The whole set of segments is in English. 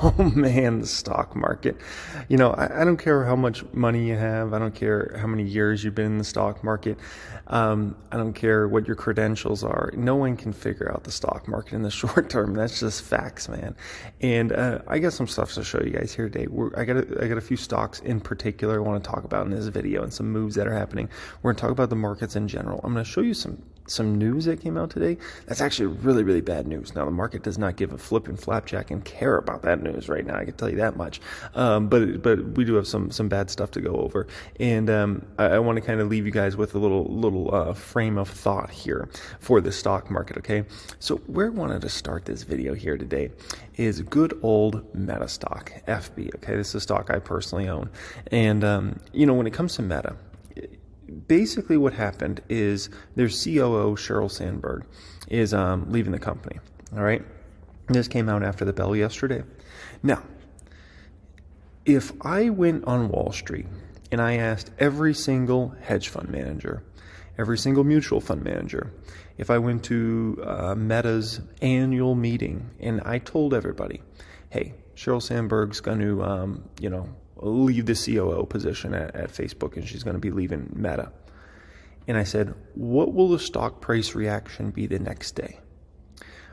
Oh man, the stock market. I don't care how much money you have. I don't care how many years you've been in the stock market. I don't care what your credentials are. No one can figure out the stock market in the short term. That's just facts, man. And I got some stuff to show you guys here today. I got a few stocks in particular I want to talk about in this video and some moves that are happening. We're going to talk about the markets in general. I'm going to show you some news that came out today. That's actually really, really bad news. Now, the market does not give a flipping flapjack and care about that news right now. I can tell you that much. But we do have some bad stuff to go over. And I want to kind of leave you guys with a little frame of thought here for the stock market, okay? So where I wanted to start this video here today is good old Meta stock, FB, okay? This is a stock I personally own. And, when it comes to Meta, basically what happened is their COO, Sheryl Sandberg, is leaving the company, all right? This came out after the bell yesterday. Now, if I went on Wall Street and I asked every single hedge fund manager, every single mutual fund manager, if I went to Meta's annual meeting and I told everybody, hey, Sheryl Sandberg's going to, leave the COO position at Facebook and she's going to be leaving Meta. And I said, what will the stock price reaction be the next day?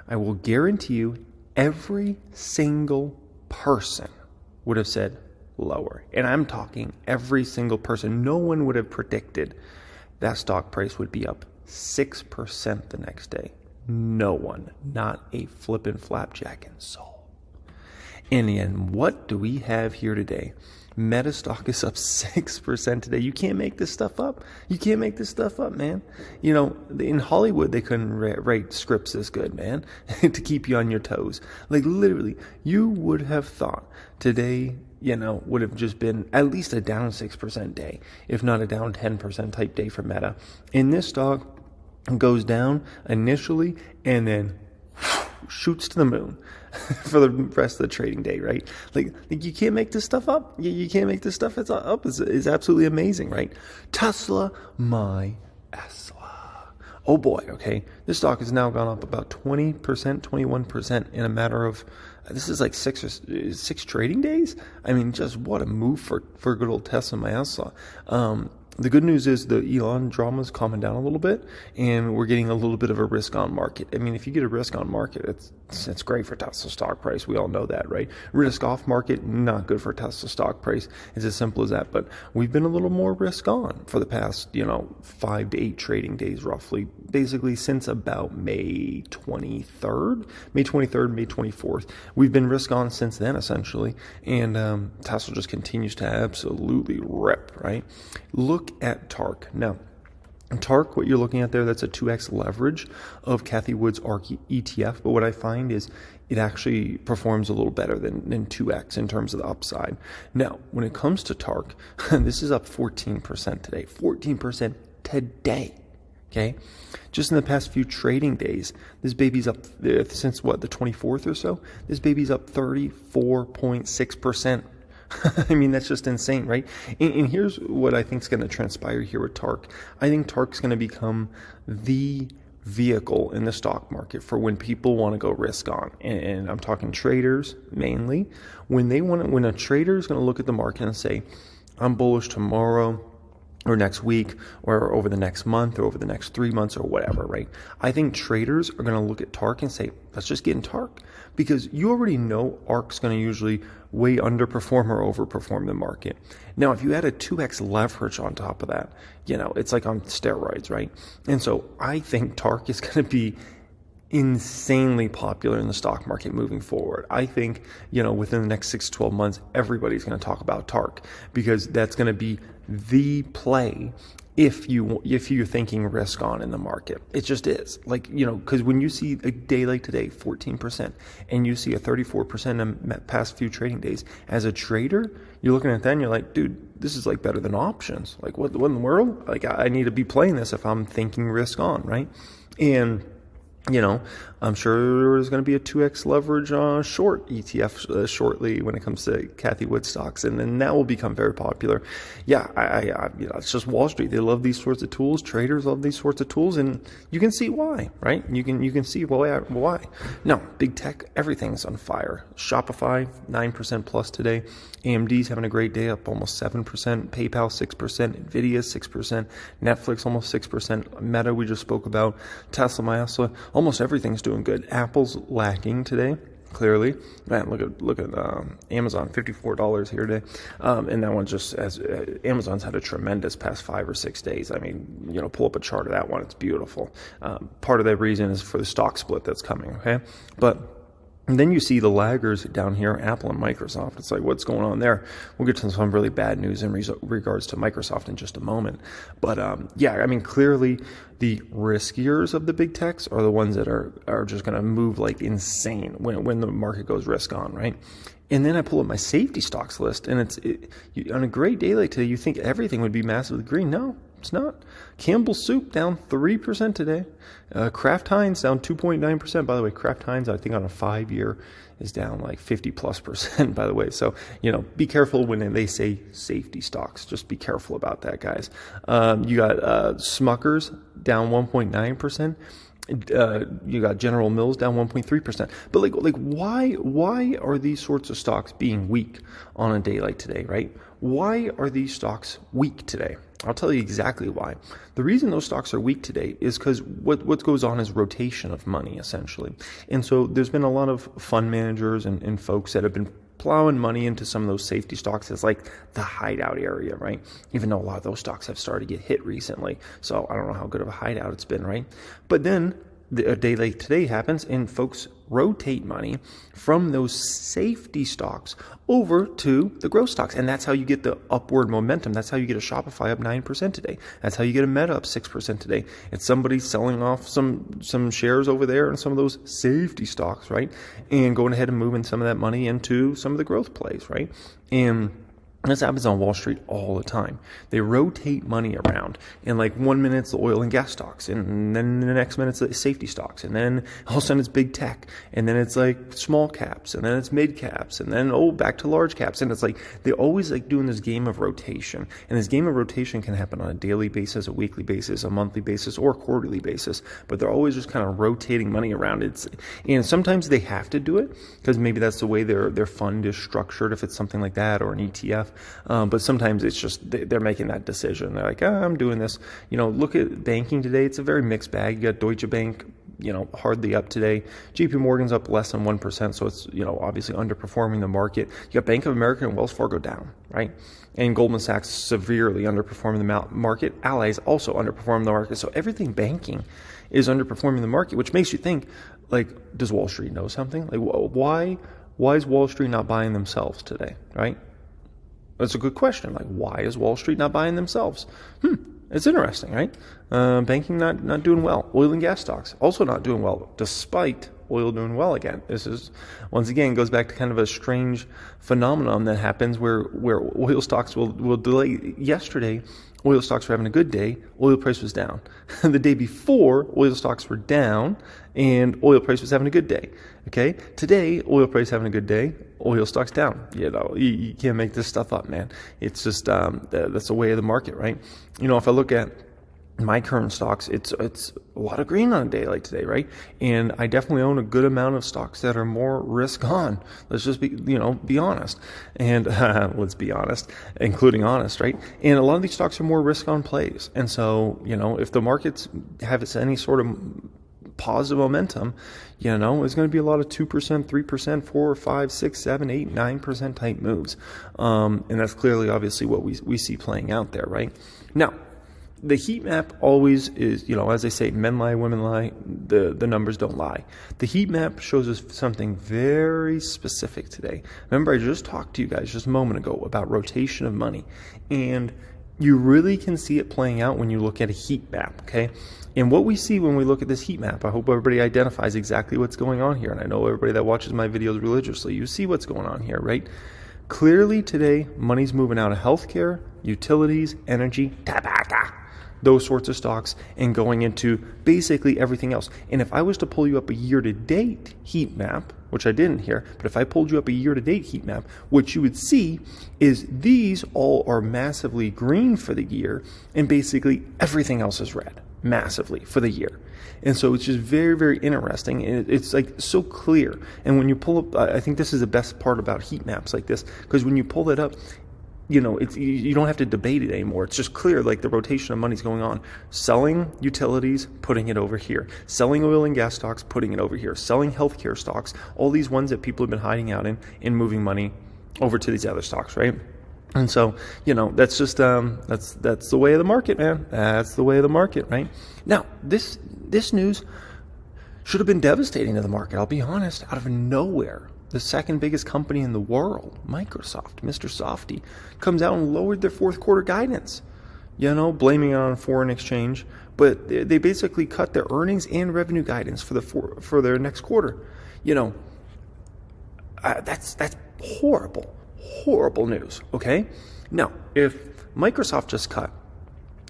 I will guarantee you every single person would have said lower. And I'm talking every single person. No one would have predicted that stock price would be up 6% the next day. No one, not a flippin' flapjack in soul. And what do we have here today? Meta stock is up 6% today. You can't make this stuff up. You can't make this stuff up, man. In Hollywood, they couldn't write scripts this good, man, to keep you on your toes. Like literally, you would have thought today, would have just been at least a down 6% day, if not a down 10% type day for Meta. And this stock goes down initially and then shoots to the moon for the rest of the trading day, right? Like you can't make this stuff up. You can't make this stuff up. It's absolutely amazing, right? Tesla, my Tesla. Oh boy, okay. This stock has now gone up about 20%, 21% in a matter of, this is like six trading days. I mean, just what a move for good old Tesla, my Tesla. The good news is the Elon drama's calming down a little bit, and we're getting a little bit of a risk-on market. I mean, if you get a risk-on market, it's great for Tesla stock price. We all know that, right? Risk-off market, not good for Tesla stock price. It's as simple as that. But we've been a little more risk-on for the past, 5 to 8 trading days, roughly, basically since about May 23rd, May 24th. We've been risk-on since then, essentially, and Tesla just continues to absolutely rip, right? Look at TARK. Now, TARK, what you're looking at there, that's a 2x leverage of Cathie Wood's ARK ETF. But what I find is it actually performs a little better than 2x in terms of the upside. Now, when it comes to TARK, this is up 14% today. 14% today. Okay? Just in the past few trading days, this baby's up, since the 24th or so, this baby's up 34.6%. I mean, that's just insane, right? And here's what I think is going to transpire here with TARK. I think TARK's going to become the vehicle in the stock market for when people want to go risk on. And I'm talking traders mainly. When a trader is going to look at the market and say, I'm bullish tomorrow, or next week, or over the next month, or over the next 3 months, or whatever, right? I think traders are going to look at TARK and say, let's just get in TARK. Because you already know ARK's going to usually way underperform or overperform the market. Now, if you add a 2x leverage on top of that, it's like on steroids, right? And so I think TARK is going to be insanely popular in the stock market moving forward. I think, within the next 6 to 12 months, everybody's going to talk about TARK because that's going to be the play if you're thinking risk on in the market. It just is. Because when you see a day like today, 14%, and you see a 34% in the past few trading days, as a trader, you're looking at that and you're like, dude, this is better than options. What in the world? I need to be playing this if I'm thinking risk on, right? And You know, I'm sure there's going to be a 2x leverage short ETF shortly when it comes to Cathie Wood stocks, and then that will become very popular. Yeah, it's just Wall Street. They love these sorts of tools. Traders love these sorts of tools, and you can see why, right? You can see why. No, big tech, everything's on fire. Shopify 9% plus today. AMD's having a great day, up almost 7%. PayPal 6%. Nvidia 6%. Netflix almost 6%. Meta we just spoke about. Tesla, almost everything's doing good. Apple's lacking today, clearly. Man, look at Amazon, $54 here today, and that one just as Amazon's had a tremendous past 5 or 6 days. I mean, pull up a chart of that one; it's beautiful. Part of that reason is for the stock split that's coming. Okay, but. And then you see the laggers down here, Apple and Microsoft. It's like, what's going on there? We'll get to some really bad news in regards to Microsoft in just a moment. But clearly the riskiers of the big techs are the ones that are just going to move like insane when the market goes risk on, right? And then I pull up my safety stocks list, and on a great day like today, you think everything would be massively green. No, it's not. Campbell's Soup down 3% today. Kraft Heinz down 2.9%. By the way, Kraft Heinz, I think on a 5-year is down like 50+%, by the way. So, be careful when they say safety stocks. Just be careful about that, guys. You got Smucker's down 1.9%. You got General Mills down 1.3%. But why are these sorts of stocks being weak on a day like today, right? Why are these stocks weak today? I'll tell you exactly why. The reason those stocks are weak today is because what goes on is rotation of money, essentially. And so there's been a lot of fund managers and folks that have been plowing money into some of those safety stocks as like the hideout area, right? Even though a lot of those stocks have started to get hit recently. So I don't know how good of a hideout it's been, right? But then a day like today happens and folks rotate money from those safety stocks over to the growth stocks. And that's how you get the upward momentum. That's how you get a Shopify up 9% today. That's how you get a Meta up 6% today. It's somebody selling off some shares over there and some of those safety stocks, right? And going ahead and moving some of that money into some of the growth plays, right? And this happens on Wall Street all the time. They rotate money around. And like 1 minute it's the oil and gas stocks. And then the next minute it's the safety stocks. And then all of a sudden it's big tech. And then it's like small caps. And then it's mid caps. And then, back to large caps. And it's like they're always like doing this game of rotation. And this game of rotation can happen on a daily basis, a weekly basis, a monthly basis, or a quarterly basis. But they're always just kind of rotating money around. And sometimes they have to do it because maybe that's the way their fund is structured, if it's something like that, or an ETF. But sometimes it's just they're making that decision. They're like, I'm doing this. Look at banking today. It's a very mixed bag. You got Deutsche Bank, hardly up today. JP Morgan's up less than 1%, so it's, obviously underperforming the market. You got Bank of America and Wells Fargo down, right? And Goldman Sachs severely underperforming the market. Allies also underperforming the market. So everything banking is underperforming the market, which makes you think, like, does Wall Street know something? Like, why is Wall Street not buying themselves today, right? That's a good question. Like, why is Wall Street not buying themselves? It's interesting, right? Banking not doing well. Oil and gas stocks also not doing well, despite oil doing well again. This is, once again, goes back to kind of a strange phenomenon that happens where oil stocks will delay. Yesterday, oil stocks were having a good day. Oil price was down. The day before, oil stocks were down, and oil price was having a good day. Okay, today oil price having a good day, oil stocks down. You can't make this stuff up, man. It's just that's the way of the market, right? If I look at my current stocks, it's a lot of green on a day like today, right? And I definitely own a good amount of stocks that are more risk on. Let's just be honest. And let's be honest, including honest, right? And a lot of these stocks are more risk on plays. And so, if the markets have any sort of positive momentum, it's going to be a lot of 2%, 3%, 4, 5, 6, 7, 8, 9% type moves. And that's clearly, obviously, what we see playing out there, right? Now, the heat map always is, as they say, men lie, women lie, the numbers don't lie. The heat map shows us something very specific today. Remember, I just talked to you guys just a moment ago about rotation of money. And you really can see it playing out when you look at a heat map, okay? And what we see when we look at this heat map, I hope everybody identifies exactly what's going on here. And I know everybody that watches my videos religiously, you see what's going on here, right? Clearly today, money's moving out of healthcare, utilities, energy, tobacco. those sorts of stocks and going into basically everything else. And if I was to pull you up a year-to-date heat map, which I didn't here, but if I pulled you up a year-to-date heat map, what you would see is these all are massively green for the year, and basically everything else is red massively for the year. And so it's just very, very interesting. And it's like so clear. And when you pull up, I think this is the best part about heat maps like this, because when you pull it up, you know, you don't have to debate it anymore. It's just clear, like the rotation of money's going on. Selling utilities, putting it over here. Selling oil and gas stocks, putting it over here. Selling healthcare stocks, all these ones that people have been hiding out in, and moving money over to these other stocks, right? And so, you know, that's just that's the way of the market, man. That's the way of the market, right? Now, this news should have been devastating to the market. I'll be honest. Out of nowhere, the second biggest company in the world, Microsoft, Mr. Softy, comes out and lowered their fourth quarter guidance. You know, blaming it on foreign exchange, but they basically cut their earnings and revenue guidance for their next quarter. You know, that's horrible. Horrible news, okay? Now, if Microsoft just cut,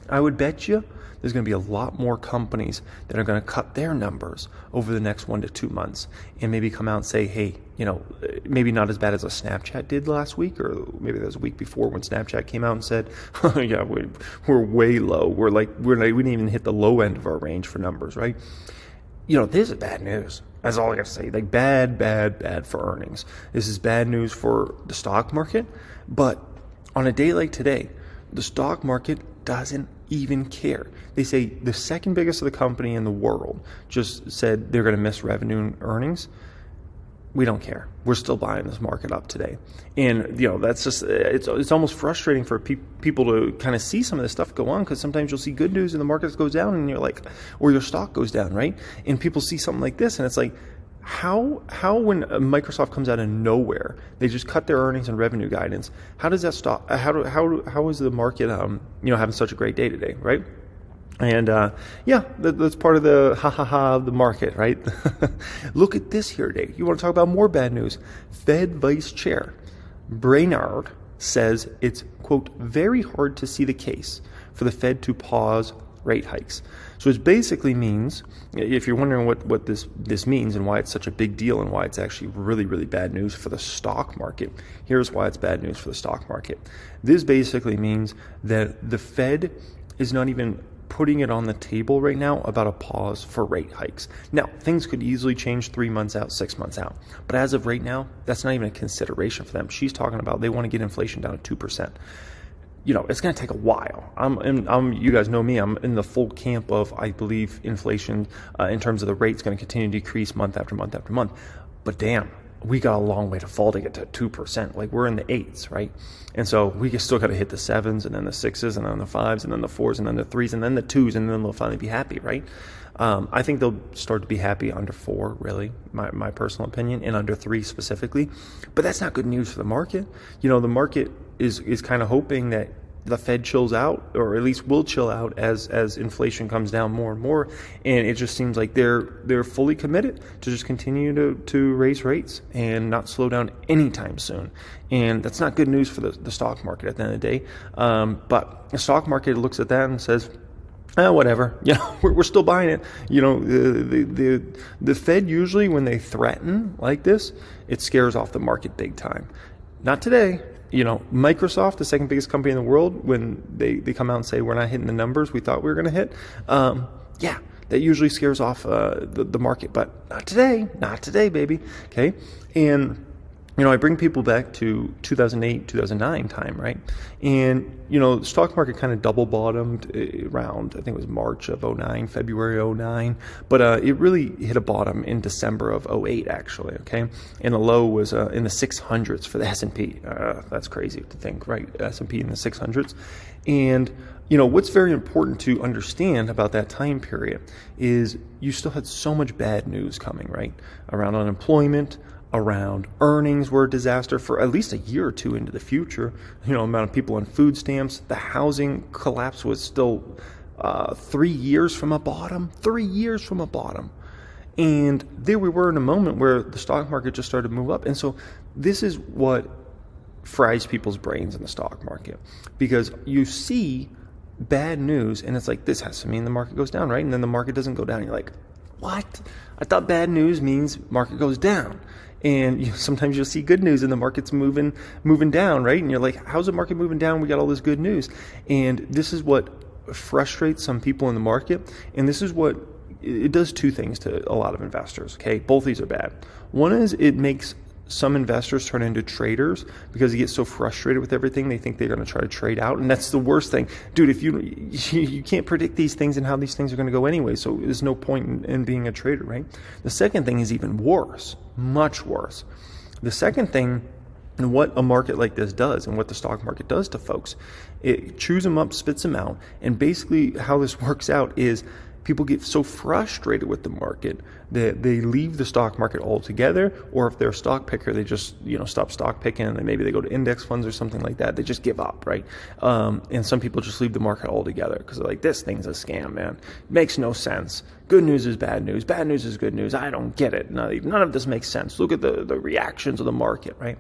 I would bet you there's going to be a lot more companies that are going to cut their numbers over the next 1 to 2 months and maybe come out and say, hey, you know, maybe not as bad as a Snapchat did last week, or maybe that was a week before when Snapchat came out and said, oh, yeah, we're way low. We didn't even hit the low end of our range for numbers, right? You know, this is bad news. That's all I got to say. Like bad for earnings. This is bad news for the stock market. But on a day like today, the stock market doesn't even care. They say the second biggest of the company in the world just said they're going to miss revenue and earnings. We don't care. We're still buying this market up today. And, you know, that's just, it's almost frustrating for people to kind of see some of this stuff go on, because sometimes you'll see good news and the market goes down and you're like, or your stock goes down, right? And people see something like this and it's like, how when Microsoft comes out of nowhere, they just cut their earnings and revenue guidance, how does that stop? How is the market, you know, having such a great day today, right? And yeah, that's part of the of the market, right? Look at this here today. You want to talk about more bad news? Fed Vice Chair Brainard says it's, quote, very hard to see the case for the Fed to pause rate hikes. So it basically means, if you're wondering what this means and why it's such a big deal and why it's actually really, really bad news for the stock market, here's why it's bad news for the stock market. This basically means that the Fed is not even putting it on the table right now about a pause for rate hikes. Now, things could easily change 3 months out, 6 months out. But as of right now, that's not even a consideration for them. She's talking about they want to get inflation down to 2%. You know, it's going to take a while. You guys know me. I'm in the full camp of, I believe inflation in terms of the rate's going to continue to decrease month after month after month. But damn, we got a long way to fall to get to 2%. Like, we're in the 8s, right? And so we still got to hit the 7s and then the 6s and then the 5s and then the 4s and then the 3s and then the 2s, and then they'll finally be happy, right? I think they'll start to be happy under 4, really, my personal opinion, and under 3 specifically. But that's not good news for the market. You know, the market is kind of hoping that the Fed chills out, or at least will chill out as inflation comes down more and more. And it just seems like they're fully committed to just continue to raise rates and not slow down anytime soon. And that's not good news for the stock market at the end of the day. But the stock market looks at that and says, whatever. Yeah, we're still buying it. You know, the Fed usually, when they threaten like this, it scares off the market big time. Not today. You know, Microsoft, the second biggest company in the world, when they come out and say we're not hitting the numbers we thought we were going to hit, yeah, that usually scares off the market. But not today, baby. Okay, and you know, I bring people back to 2008, 2009 time, right? And, you know, the stock market kind of double bottomed around, I think it was March of 09, February 09. But it really hit a bottom in December of 08, actually, okay? And the low was in the 600s for the S&P. That's crazy to think, right? S&P in the 600s. And, you know, what's very important to understand about that time period is you still had so much bad news coming, right? Around unemployment, around earnings were a disaster for at least a year or two into the future. You know, amount of people on food stamps. The housing collapse was still 3 years from a bottom. 3 years from a bottom. And there we were in a moment where the stock market just started to move up. And so this is what fries people's brains in the stock market. Because you see bad news, and it's like, this has to mean the market goes down, right? And then the market doesn't go down. And you're like, what? I thought bad news means market goes down. And sometimes you'll see good news and the market's moving down, right? And you're like, how's the market moving down? We got all this good news. And this is what frustrates some people in the market. And this is what it does: two things to a lot of investors. Okay, both these are bad. One is it makes some investors turn into traders because they get so frustrated with everything, they think they're going to try to trade out. And that's the worst thing. Dude, if you can't predict these things and how these things are going to go anyway, so there's no point in being a trader, right? The second thing is even worse, much worse. The second thing, and what a market like this does and what the stock market does to folks, it chews them up, spits them out. And basically how this works out is people get so frustrated with the market that they leave the stock market altogether, or if they're a stock picker, they just stop stock picking, and maybe they go to index funds or something like that. They just give up, right? And some people just leave the market altogether because they're like, this thing's a scam, man. It makes no sense. Good news is bad news. Bad news is good news. I don't get it. None of this makes sense. Look at the reactions of the market, right?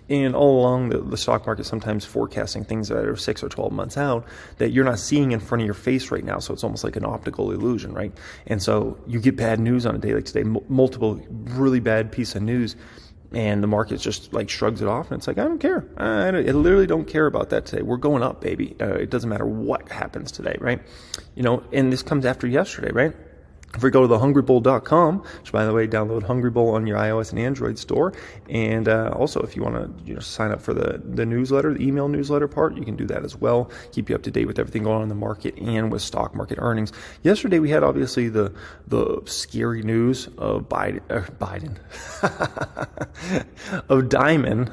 And all along the stock market, sometimes forecasting things that are 6 or 12 months out that you're not seeing in front of your face right now. So it's almost like an optical illusion, right? And so you get bad news on a day like today, multiple really bad piece of news, and the market just like shrugs it off, and it's like, I don't care. I literally don't care about that today. We're going up, baby. It doesn't matter what happens today, right? And this comes after yesterday, right? If we go to the hungrybull.com, which, by the way, download Hungry Bull on your iOS and Android store. And also, if you want to sign up for the newsletter, the email newsletter part, you can do that as well. Keep you up to date with everything going on in the market and with stock market earnings. Yesterday, we had obviously the scary news of Biden, of Diamond,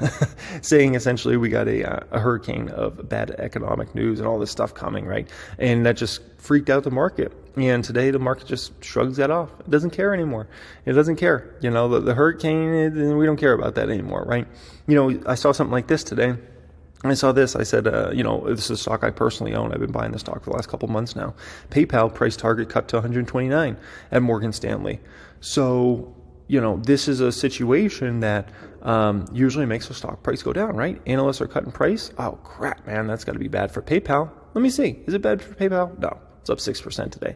saying essentially we got a hurricane of bad economic news and all this stuff coming, right? And that just freaked out the market. And today the market just shrugs that off. It doesn't care anymore. It doesn't care. The hurricane, we don't care about that anymore, right? I saw something like this today. I saw this. I said, this is a stock I personally own. I've been buying this stock for the last couple months now. PayPal price target cut to 129 at Morgan Stanley. So, this is a situation that usually makes the stock price go down, right? Analysts are cutting price. Oh, crap, man, that's got to be bad for PayPal. Let me see. Is it bad for PayPal? No. It's up 6% today.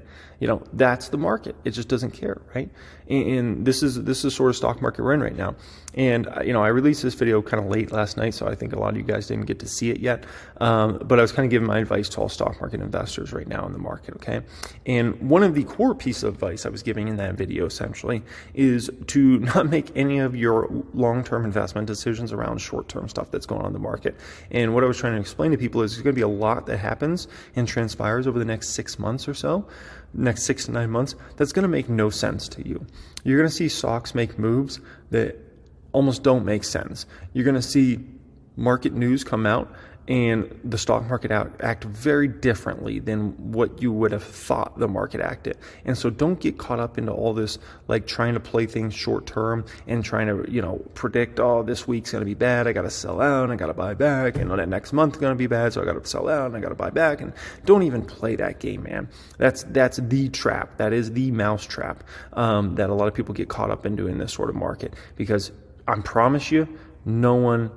That's the market. It just doesn't care, right? And this is the sort of stock market we're in right now. And I released this video kind of late last night, so I think a lot of you guys didn't get to see it yet. But I was kind of giving my advice to all stock market investors right now in the market, okay? And one of the core pieces of advice I was giving in that video essentially is to not make any of your long-term investment decisions around short-term stuff that's going on in the market. And what I was trying to explain to people is there's going to be a lot that happens and transpires over the next 6 months or so, next 6 to 9 months, that's going to make no sense to you. You're going to see stocks make moves that almost don't make sense. You're going to see market news come out and the stock market act very differently than what you would have thought the market acted. And so don't get caught up into all this, like trying to play things short term and trying to, predict, this week's going to be bad. I got to sell out. I got to buy back. And that next month's going to be bad. So I got to sell out and I got to buy back. And don't even play that game, man. That's the trap. That is the mouse trap that a lot of people get caught up into in this sort of market, because I promise you, no one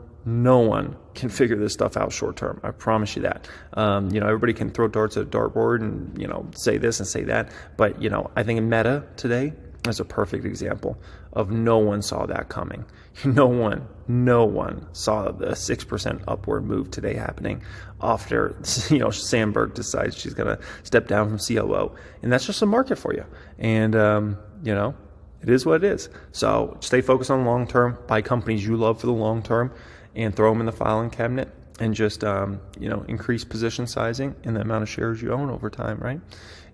can figure this stuff out short term. I promise you that. Everybody can throw darts at a dartboard and, say this and say that. But, I think Meta today is a perfect example of no one saw that coming. No one saw the 6% upward move today happening after, Sandberg decides she's going to step down from COO. And that's just a market for you. And, it is what it is. So stay focused on long term, buy companies you love for the long term, and throw them in the filing cabinet, and just increase position sizing and the amount of shares you own over time, right?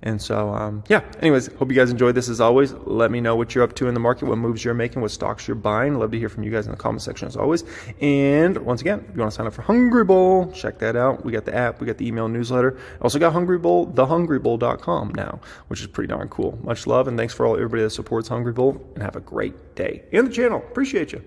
And so anyways, hope you guys enjoyed this. As always, let me know what you're up to in the market, what moves you're making, what stocks you're buying. Love to hear from you guys in the comment section as always. And once again, if you want to sign up for Hungry Bull, check that out. We got the app, we got the email newsletter. Also got Hungry Bull, thehungrybull.com now, which is pretty darn cool. Much love, and thanks for everybody that supports Hungry Bull, and have a great day and the channel. Appreciate you.